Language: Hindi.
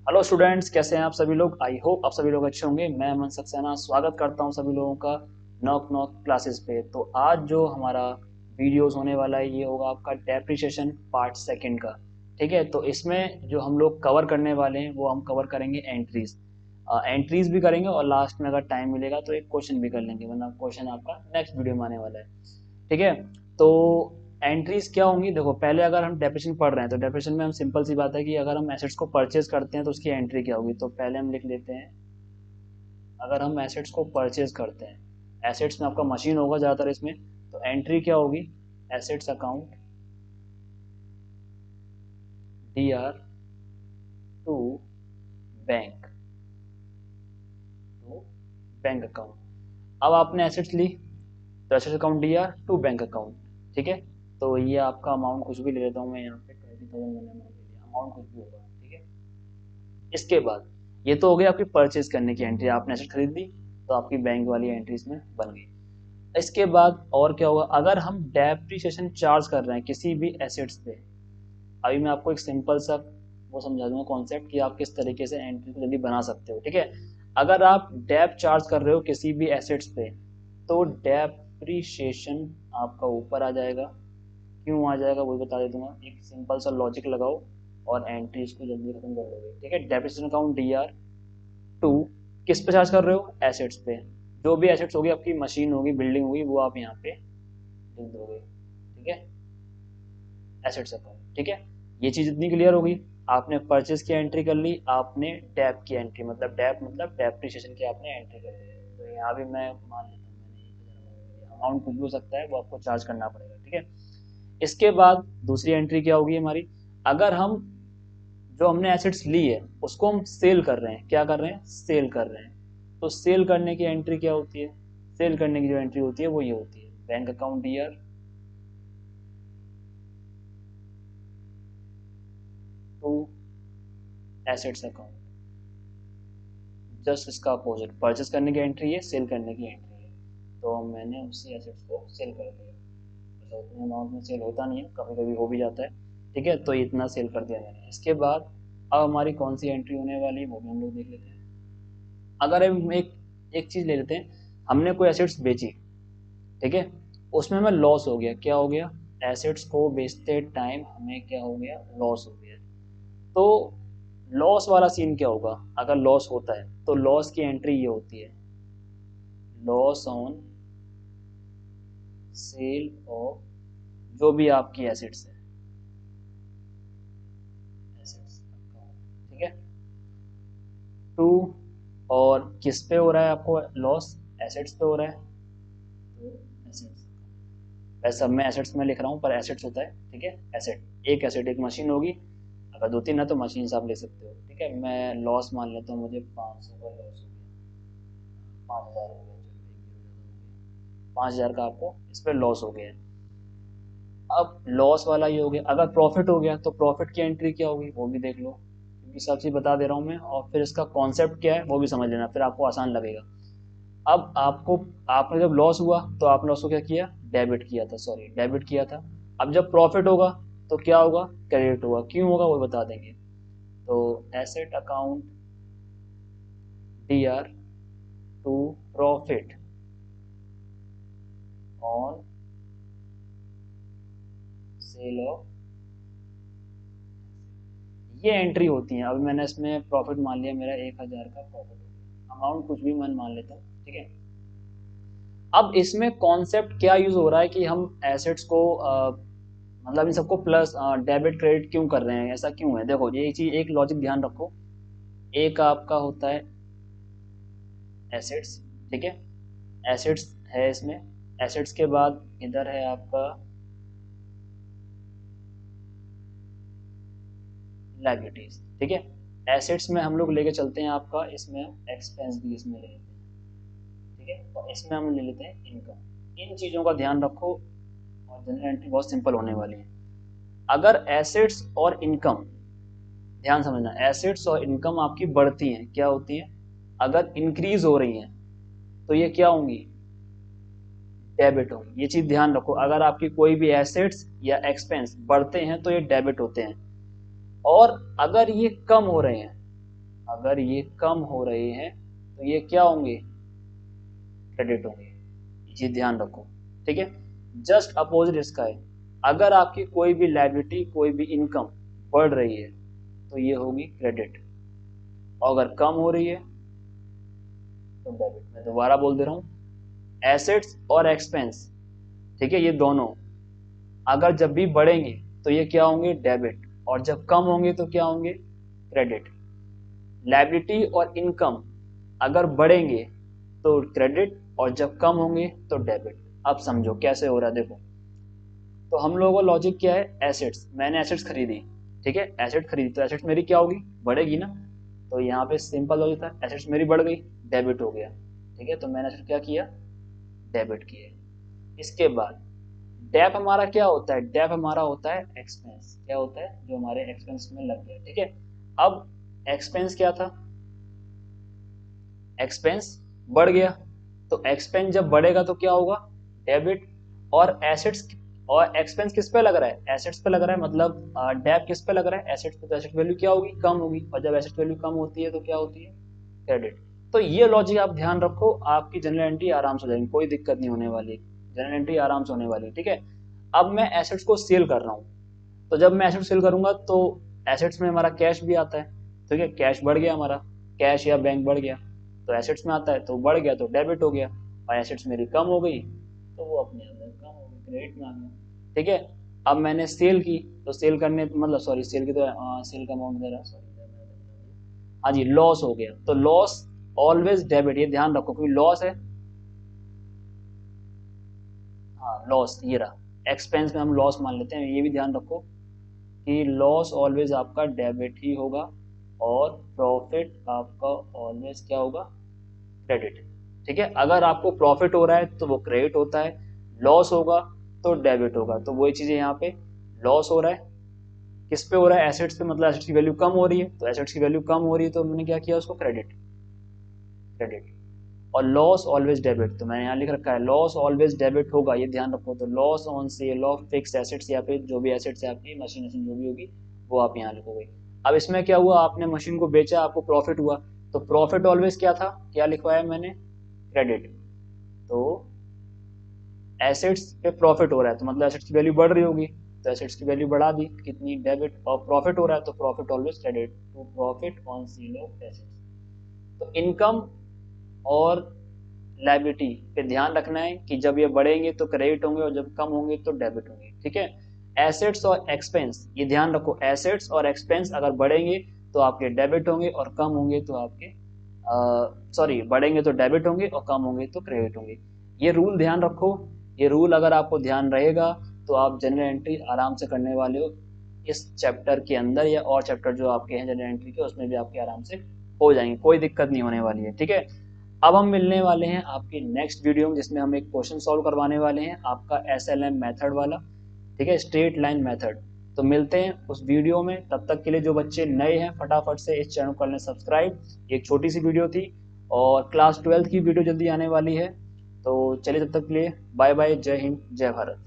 हेलो स्टूडेंट्स, कैसे हैं आप सभी लोग। आई होप आप सभी लोग अच्छे होंगे। मैं अमन सक्सेना स्वागत करता हूं सभी लोगों का नॉक नॉक क्लासेस पे। तो आज जो हमारा वीडियोस होने वाला है ये होगा आपका डेप्रिसिएशन पार्ट सेकंड का। ठीक है, तो इसमें जो हम लोग कवर करने वाले हैं वो हम कवर करेंगे एंट्रीज। एंट्रीज भी करेंगे और लास्ट में अगर टाइम मिलेगा तो एक क्वेश्चन भी कर लेंगे, वरना क्वेश्चन आपका नेक्स्ट वीडियो में आने वाला है। ठीक है, तो एंट्रीज क्या होंगी, देखो पहले अगर हम डेफिनेशन पढ़ रहे हैं तो डेफिनेशन में हम सिंपल सी बात है कि अगर हम एसेट्स को परचेज करते हैं तो उसकी एंट्री क्या होगी। तो पहले हम लिख लेते हैं, अगर हम एसेट्स को परचेज करते हैं, एसेट्स में आपका मशीन होगा ज़्यादातर इसमें, तो एंट्री क्या होगी, assets account DR to bank, to bank account. अब आपने एसेट्स ली तो assets account DR to bank account. ठीक है, तो ये आपका अमाउंट कुछ भी ले लेता हूँ मैं यहाँ पे 20,000 मैंने अमाउंट ले लिया, अमाउंट कुछ भी होगा। ठीक है, इसके बाद ये तो हो गई आपकी परचेज करने की एंट्री, आपने एसेट खरीद ली तो आपकी बैंक वाली एंट्री इसमें बन गई। इसके बाद और क्या होगा, अगर हम डेप्रिसिएशन चार्ज कर रहे हैं किसी भी एसेट्स पे, अभी मैं आपको एक सिंपल सा वो समझा दूंगा कॉन्सेप्ट कि आप किस तरीके से एंट्री को जल्दी बना सकते हो। ठीक है, अगर आप डेप चार्ज कर रहे हो किसी भी एसेट्स पे तो डेप्रिसिएशन आपका ऊपर आ जाएगा। क्यों आ जाएगा वो बता दूंगा, एक सिंपल सा लॉजिक लगाओ और एंट्रीज को जल्दी खत्म कर दोगे। ठीक है, डेप्रिसिएशन अकाउंट DR टू किस पे चार्ज कर रहे हो, एसेट्स पे। जो भी एसेट्स होगी, आपकी मशीन होगी, बिल्डिंग होगी, वो आप यहाँ पे लिख दोगे। ठीक है, एसेट्स अकाउंट। ठीक है, ये चीज इतनी क्लियर होगी। आपने परचेज की एंट्री कर ली, आपने डेप की एंट्री मतलब डेप मतलब डेप्रिसिएशन की आपने एंट्री कर ली। तो यहाँ भी मैं मान लेता हूँ मैंने 1,000 अमाउंट कुछ भी हो सकता है, वो आपको चार्ज करना पड़ेगा। ठीक है, इसके बाद दूसरी एंट्री क्या होगी हमारी, अगर हम जो हमने एसेट्स ली है उसको हम सेल कर रहे हैं, क्या कर रहे हैं, सेल कर रहे हैं। तो सेल करने की एंट्री क्या होती है, सेल करने की जो एंट्री होती है वो ये होती है, bank account DR to assets account. Just इसका अपोजिट, परचेस करने की एंट्री है, सेल करने की एंट्री है। तो मैंने उसी एसेट्स को सेल कर दिया। अच्छा, उतने अमाउंट में सेल होता नहीं है, कभी कभी हो भी जाता है। ठीक है, तो इतना सेल कर दिया मैंने। इसके बाद अब हमारी कौन सी एंट्री होने वाली है वो भी हम लोग देख लेते हैं। अगर हम एक एक चीज ले लेते हैं, हमने कोई एसेट्स बेची, ठीक है, उसमें हमें लॉस हो गया। क्या हो गया, एसेट्स को बेचते टाइम हमें क्या हो गया, लॉस हो गया। तो लॉस वाला सीन क्या होगा, अगर लॉस होता है तो लॉस की एंट्री ये होती है, लॉस ऑन सेल ऑफ जो भी आपकी एसेट्स है, एसेट्स अकाउंट। ठीक है, टू, और किस पे हो रहा है आपको लॉस, एसेट्स पे हो रहा है, तो एसेट्स। वैसे सब में एसेट्स में लिख रहा हूँ पर एसेट्स होता है। ठीक है, एसेट एक एसेट एक मशीन होगी, अगर दो तीन है तो मशीन आप ले सकते हो। ठीक है, मैं लॉस मान लेता हूँ, मुझे 500 का लॉस हो गया, 5,000 हो गया, चलो 5,000 का आपको इस पर लॉस हो गया। अब लॉस वाला ये हो गया, अगर प्रॉफिट हो गया तो प्रॉफिट की एंट्री क्या होगी वो भी देख लो, क्योंकि सब चीज़ बता दे रहा हूँ मैं, और फिर इसका कॉन्सेप्ट क्या है वो भी समझ लेना, फिर आपको आसान लगेगा। अब आपको, आपने जब लॉस हुआ तो आपने लॉस को क्या किया, डेबिट किया था, सॉरी डेबिट किया था। अब जब प्रॉफिट होगा तो क्या होगा, क्रेडिट होगा। क्यों होगा वो बता देंगे। तो asset account DR to profit on sale of, ये एंट्री होती है। अभी मैंने इसमें प्रॉफिट मान लिया, मेरा 1,000 का प्रॉफिट हो गया, अमाउंट कुछ भी मैं मान लेता हूँ। ठीक है, अब इसमें कॉन्सेप्ट क्या यूज हो रहा है कि हम एसेट्स को मतलब इन सबको प्लस डेबिट क्रेडिट क्यों कर रहे हैं, ऐसा क्यों है। देखो ये चीज एक लॉजिक ध्यान रखो, एक आपका होता है एसेट्स। ठीक है, एसेट्स है इसमें, एसेट्स के बाद इधर है आपका लाइबिलिटीज। ठीक है, एसेट्स में हम लोग लेके चलते हैं आपका, इसमें एक्सपेंस भी इसमें ले लेते हैं। ठीक है, और इसमें हम ले लेते हैं इनकम। इन चीजों का ध्यान रखो और जनरल एंट्री बहुत सिंपल होने वाली है। अगर एसेट्स और इनकम, ध्यान समझना, एसेट्स और इनकम आपकी बढ़ती हैं, क्या होती हैं, अगर इंक्रीज हो रही हैं तो ये क्या होंगी, डेबिट होंगी। ये चीज ध्यान रखो, अगर आपकी कोई भी एसेट्स या एक्सपेंस बढ़ते हैं तो ये डेबिट होते हैं, और अगर ये कम हो रहे हैं अगर ये कम हो रहे हैं तो ये क्या होंगे, क्रेडिट होंगे, ये ध्यान रखो, ठीक है। जस्ट अपोजिट इसका है, अगर आपकी कोई भी लायबिलिटी कोई भी इनकम बढ़ रही है तो ये होगी क्रेडिट, और अगर कम हो रही है तो डेबिट। मैं दोबारा बोल दे रहा हूँ, एसेट्स और एक्सपेंस, ठीक है, ये दोनों अगर जब भी बढ़ेंगे तो ये क्या होंगे, डेबिट, और जब कम होंगे तो क्या होंगे, क्रेडिट। लायबिलिटी और इनकम अगर बढ़ेंगे तो क्रेडिट, और जब कम होंगे तो डेबिट। अब समझो कैसे हो रहा है, देखो। तो हम लोगों का लॉजिक क्या है, एसेट्स, मैंने एसेट्स खरीदी, ठीक है, एसेट खरीदी तो एसेट्स मेरी क्या होगी, बढ़ेगी ना। तो यहाँ पे सिंपल लॉजिक था, एसेट्स मेरी बढ़ गई, डेबिट हो गया, ठीक है। तो मैंने एसेट क्या किया, डेबिट किया। इसके बाद डेप हमारा क्या होता है, डेप हमारा होता है एक्सपेंस, क्या होता है, जो हमारे एक्सपेंस में लग गया, ठीक है। अब एक्सपेंस क्या था, एक्सपेंस बढ़ गया, तो एक्सपेंस जब बढ़ेगा तो क्या होगा, डेबिट। और एसेट्स, और एक्सपेंस किस पे लग रहा है, एसेट्स पे लग रहा है, मतलब डेप किस पे लग रहा है, एसेट्स पे। तो एसेट वैल्यू क्या होगी, कम होगी, और जब एसेट वैल्यू कम होती है तो क्या होती है, क्रेडिट। तो ये लॉजिक आप ध्यान रखो, आपकी जनरल एंट्री आराम से हो जाएगी, कोई दिक्कत नहीं होने वाली, जनरल एंट्री आराम से होने वाली, ठीक है। अब मैं एसेट्स को सेल कर रहा हूँ, तो जब मैं एसेट सेल करूंगा तो एसेट्स में हमारा कैश भी आता है, ठीक है, कैश बढ़ गया हमारा, कैश या बैंक बढ़ गया, तो एसेट्स में आता है, तो बढ़ गया तो डेबिट हो गया, और एसेट्स मेरी कम हो गई तो वो अपने अंदर कम हो गई, क्रेडिट में आ गया, ठीक है। अब मैंने सेल की, तो सेल करने मतलब सॉरी सेल की तो सेल का अमाउंट दे रहा, सॉरी, हाँ जी, लॉस हो गया, तो लॉस ऑलवेज डेबिट, ये ध्यान रखो, कोई लॉस है, हाँ लॉस ये रहा, एक्सपेंस में हम लॉस मान लेते हैं, ये भी ध्यान रखो कि लॉस ऑलवेज आपका डेबिट ही होगा, और प्रॉफिट आपका ऑलवेज क्या होगा, क्रेडिट, ठीक है। अगर आपको प्रॉफिट हो रहा है तो वो क्रेडिट होता है, लॉस होगा तो डेबिट होगा। तो वही चीजें यहाँ पे, लॉस हो रहा है किस पे हो रहा है, एसेट्स पे, मतलब एसेट्स की वैल्यू कम हो रही है, तो एसेट्स की वैल्यू कम हो रही है तो मैंने क्या किया, उसको क्रेडिट, क्रेडिट। और लॉस ऑलवेज डेबिट, तो मैंने यहाँ लिख रखा है लॉस ऑलवेज डेबिट होगा, ये ध्यान रखो। तो loss on sale of fix assets, या फिर जो भी एसेट्स है आपकी, मशीन मशीन जो भी होगी वो आप यहाँ लिखोगे। अब इसमें क्या हुआ, आपने मशीन को बेचा, आपको प्रॉफिट हुआ, तो प्रॉफिट ऑलवेज क्या था, क्या लिखवाया मैंने, क्रेडिट। तो एसेट्स पे प्रॉफिट हो रहा है तो मतलब एसेट्स की वैल्यू बढ़ रही होगी, तो एसेट्स की वैल्यू बढ़ा दी कितनी, डेबिट, और प्रॉफिट हो रहा है तो प्रॉफिट ऑलवेज क्रेडिट, तो profit on sale of assets. तो इनकम और लायबिलिटी पे ध्यान रखना है कि जब ये बढ़ेंगे तो क्रेडिट होंगे, और जब कम होंगे तो डेबिट होंगे, ठीक है। एसेट्स और एक्सपेंस, ये ध्यान रखो, एसेट्स और एक्सपेंस अगर बढ़ेंगे तो आपके डेबिट होंगे, और कम होंगे तो आपके सॉरी बढ़ेंगे तो डेबिट होंगे, और कम होंगे तो क्रेडिट होंगे। ये रूल ध्यान रखो, ये रूल अगर आपको ध्यान रहेगा तो आप जनरल एंट्री आराम से करने वाले हो इस चैप्टर के अंदर, या और चैप्टर जो आपके हैं जनरल एंट्री के, उसमें भी आपके आराम से हो जाएंगे, कोई दिक्कत नहीं होने वाली है, ठीक है। अब हम मिलने वाले हैं आपकी नेक्स्ट वीडियो में, जिसमें हम एक क्वेश्चन सॉल्व करवाने वाले हैं आपका SLM मेथड वाला, ठीक है, स्ट्रेट लाइन मेथड। तो मिलते हैं उस वीडियो में, तब तक के लिए जो बच्चे नए हैं फटाफट से इस चैनल को कर लें सब्सक्राइब। एक छोटी सी वीडियो थी, और क्लास 12 की वीडियो जल्दी आने वाली है। तो चलिए तब तक के लिए बाय बाय, जय हिंद, जय भारत।